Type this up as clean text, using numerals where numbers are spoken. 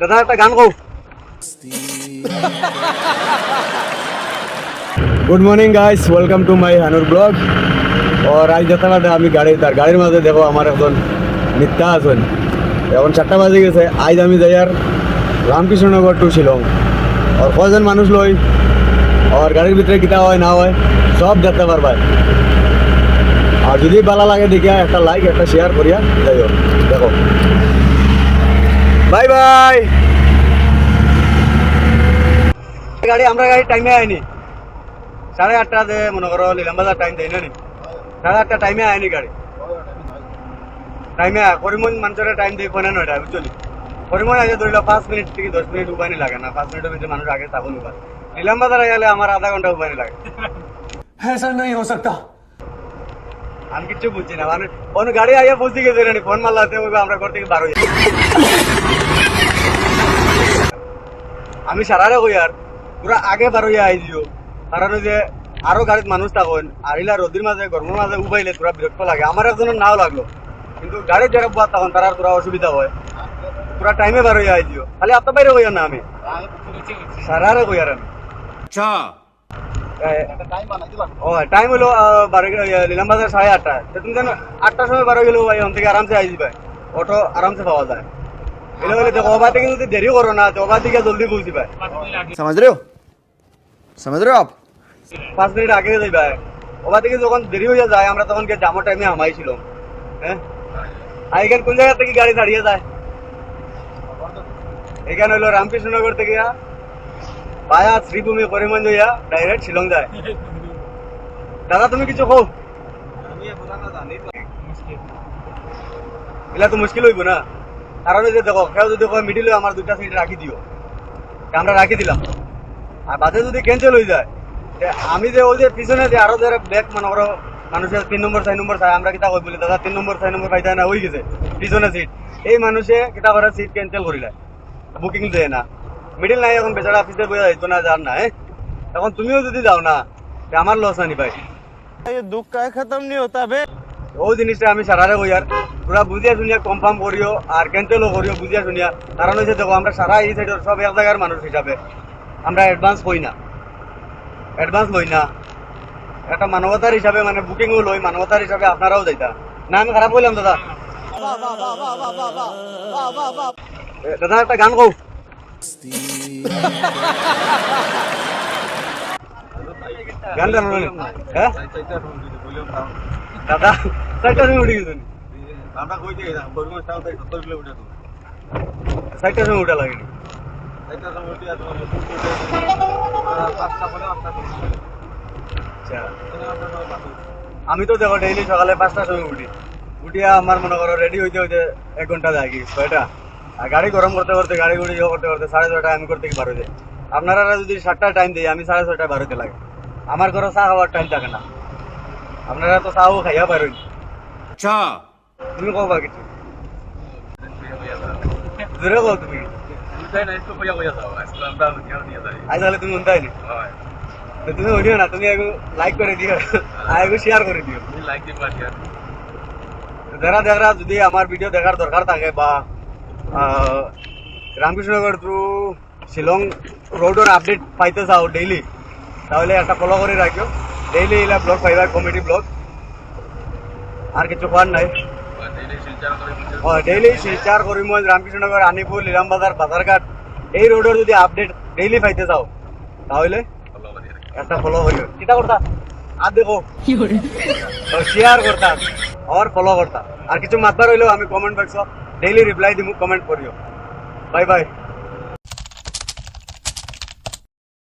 দাদা একটা গান গাও। Good morning guys, welcome to my Hanur blog. और आज যেতে আমি গাড়ির মাঝে দেখো আমার এখন মিথ্যা আছেন। এখন 4টা বাজে গেছে। আজ আমি যাই আর রামকৃষ্ণনগর টু শিলং। আর কজন মানুষ লই আর গাড়ির ভিতরে কিটা হয় না হয় সব দেখতে পারবা। আর যদি ভালো লাগে দেখিয়া একটা লাইক একটা শেয়ার করিয়া যাইও। দেখো, বাই বাই। আমরা গাড়ি টাইমে আইনি 8:30 মনে করো নিলাম বাজার টাইম দেয় না 8:30 টাইমে আয়নি গাড়ি। টাইমে করিমন মানুষের টাইম দিয়ে 9:30 বুঝলি। করিমন আগে ধরিল 5 মিনিট থেকে 10 মিনিট উপায় লাগে না। 5 মিনিটের ভিতরে মানুষ আগে চাবো না। নিলাম বাজার গেলে আমার আধা ঘন্টা উপায় লাগে। ऐसा नहीं हो सकता। আমি কিচ্ছু বুঝছি না, মানে কোনো গাড়ি আইয়া পৌঁছে গেছে না, ফোন মারলাতে আমরা ঘর থেকে বার হয়ে যাই। আমি সারারে কই আর পুরা আগে বার হইয়া আই দিও, কারণ যে আরো গাড়িত মানুষ থাকুন আর ইলা রোদির মাঝে গরমের মাঝে উবাইলে তোরা বিরক্ত লাগে। আমার একজনের নাও লাগলো, কিন্তু গাড়ির যারা বাদ তখন তারা তোরা অসুবিধা হয়। পুরা টাইমে বার হইয়া আই দিও, খালি আপনার বাইরে কইয়া না, আমি সারারে কই আর আমি। अच्छा ও টাইম হলো নিলাম বাজার 8:30। তুমি জানো 8টার সময় বার হয়ে গেলেও ভাই ওখান থেকে আরামসে আই যাবে, অটো আরামসে পাওয়া যায়। এলে বলে দেখো ওবা থেকে যদি দেরি করো না তো ওবা থেকে জলদি পৌঁছি পায়। समझ रहे हो आप? 5 মিনিট আগে যাইবা। ওবা থেকে যখন দেরি হয়ে যায় আমরা তখন গিয়ে জামো টাইমে হামাইছিল। হ্যাঁ, আর এখানে কোন জায়গা থেকে গাড়ি দাঁড়িয়ে যায়? এখানে হলো রামকৃষ্ণনগর থেকে ভায়া শ্রীভূমি করিমগঞ্জ হইয়া ডাইরেক্ট শিলং যায়। দাদা তুমি কিছু কও? এগুলা তো মুশকিল হইব না, কারণ যে দেখো কেউ যদি মিডিলে আমার 2টা সিট রাখি দিও, আমরা রাখি দিলাম। আর বাসে যদি ক্যান্সেল হয়ে যায়, আমি যে ওই যে পিছনে যে আরো যারা ব্যাগ মনে করো মানুষের 3 নম্বর 4 নম্বর চাই, আমরা কিতা কই বলি দাদা 3 নম্বর 4 নম্বর পাইতা না হয়ে গেছে পিছনে সিট। এই মানুষে কিতা করে সিট ক্যান্সেল করিলা, বুকিং দেয় না। মিডিল নাই এখন বেচারা অফিসে বইয়া যাইতো না, যার না। এখন তুমিও যদি যাও না আমার লস আনি ভাই। ये दुख का खत्म नहीं होता बे। ওই জিনিসটা আমি সারারে কই আর পুরা বুঝিয়া শুনিয়া কনফার্ম করিও আর ক্যান্সেলও করিও বুঝিয়া শুনিয়া। কারণ হচ্ছে দেখো আমরা সারা এই সাইডের সব এক জায়গার মানুষ হিসাবে আমরা অ্যাডভান্স হই না, অ্যাডভান্স লই না। একটা মানবতার হিসাবে মানে বুকিংও লই, মানবতার হিসাবে আপনারাও যাইতা না। আমি খারাপ বললাম দাদা? দাদা একটা গান গাও। গান জানো না? হ্যাঁ দাদা 4টার সময় উঠে গেছেন। 4টার সময় উঠা লাগেনি। আমি তো দেখো ডেইলি সকালে 5টার সময় উঠিয়া আমার মনে করো রেডি হইতে হইতে 1 ঘন্টা যায় কি 6টা। আর গাড়ি গরম করতে করতে গাড়ি গুড়ি করতে করতে 6:30 আমি করতে বার হয়ে যাই। আপনারা যদি 7টার টাইম দিই আমি 6:30 বার হইতে লাগে। আমার ঘরে চা খাওয়ার টাইম থাকে না, আপনারা তো চাও খাইয়া বার হই। अच्छा তুমি কবা কিছু জোরে কও তুমি। আজ তাহলে তুমি উনতাই নি তো তুমি উঠিও না, তুমি এগো লাইক করে দিও আর এগো শেয়ার করে দিও। যারা যদি আমার ভিডিও দেখার দরকার থাকে বা রামকৃষ্ণনগর থ্রু শিলং রোডের আপডেট পাইতে চাও ডেইলি, তাহলে একটা ফলো করে রাখিও। ডেইলি এলা ব্লগ পাইবা, কমেডি ব্লগ, আর কিছু করার নাই। ডেইলি শিলচর করিমগঞ্জ রামকৃষ্ণনগর আনিপুর লিলামবাজার বাজারঘাট এই রোডের যদি আপডেট ডেইলি পাইতে চাও তাহলে একটা ফলো করিও। কিটা করতা আর দেখো শেয়ার করতা আর ফলো করতা। আর কিছু মাতবার হইলেও আমি কমেন্ট বক্স ডেইলি রিপ্লাই দিমু, কমেন্ট করিও। Bye bye.